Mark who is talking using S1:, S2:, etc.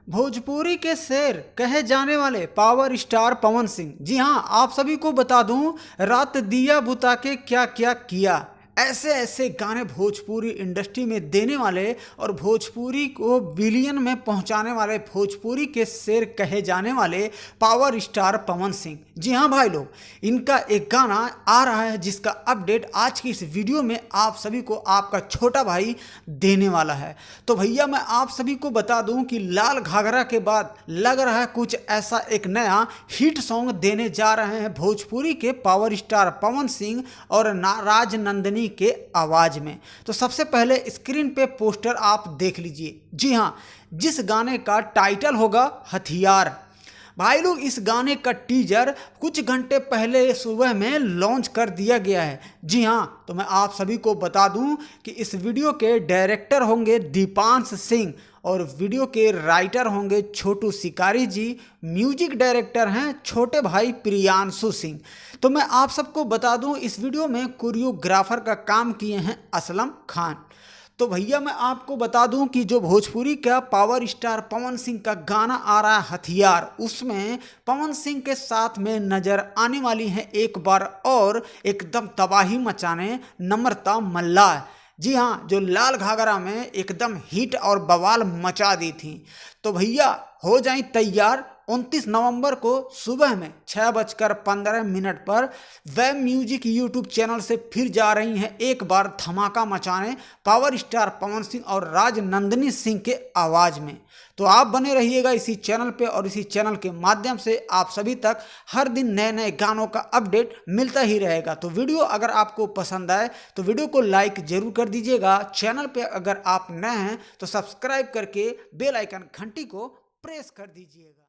S1: भोजपुरी के शेर कहे जाने वाले पावर स्टार पवन सिंह, जी हाँ, आप सभी को बता दूं, रात दिया बुता के क्या क्या किया, ऐसे ऐसे गाने भोजपुरी इंडस्ट्री में देने वाले और भोजपुरी को बिलियन में पहुंचाने वाले भोजपुरी के शेर कहे जाने वाले पावर स्टार पवन सिंह। जी हाँ भाई लोग, इनका एक गाना आ रहा है जिसका अपडेट आज की इस वीडियो में आप सभी को आपका छोटा भाई देने वाला है। तो भैया मैं आप सभी को बता दूं कि लाल घाघरा के बाद लग रहा है कुछ ऐसा एक नया हिट सॉन्ग देने जा रहे हैं भोजपुरी के पावर स्टार पवन सिंह और राज नंदिनी के आवाज में। तो सबसे पहले स्क्रीन पे पोस्टर आप देख लीजिए। जी हाँ, जिस गाने का टाइटल होगा हथियार। भाई लोग, इस गाने का टीजर कुछ घंटे पहले सुबह में लॉन्च कर दिया गया है। जी हाँ, तो मैं आप सभी को बता दूं कि इस वीडियो के डायरेक्टर होंगे दीपांश सिंह और वीडियो के राइटर होंगे छोटू शिकारी जी, म्यूजिक डायरेक्टर हैं छोटे भाई प्रियांशु सिंह। तो मैं आप सबको बता दूं, इस वीडियो में कोरियोग्राफर का काम किए हैं असलम खान। तो भैया मैं आपको बता दूं कि जो भोजपुरी का पावर स्टार पवन सिंह का गाना आ रहा है हथियार, उसमें पवन सिंह के साथ में नजर आने वाली है एक बार और एकदम तबाही मचाने नम्रता मल्लाह। जी हाँ, जो लाल घाघरा में एकदम हिट और बवाल मचा दी थी। तो भैया हो जाएं तैयार, 29 नवंबर को सुबह में 6:15 पर वेब म्यूजिक यूट्यूब चैनल से फिर जा रही हैं एक बार धमाका मचाने पावर स्टार पवन सिंह और राज नंदिनी सिंह के आवाज़ में। तो आप बने रहिएगा इसी चैनल पे और इसी चैनल के माध्यम से आप सभी तक हर दिन नए नए गानों का अपडेट मिलता ही रहेगा। तो वीडियो अगर आपको पसंद आए तो वीडियो को लाइक जरूर कर दीजिएगा। चैनल पे अगर आप नए हैं तो सब्सक्राइब करके बेल आइकन घंटी को प्रेस कर दीजिएगा।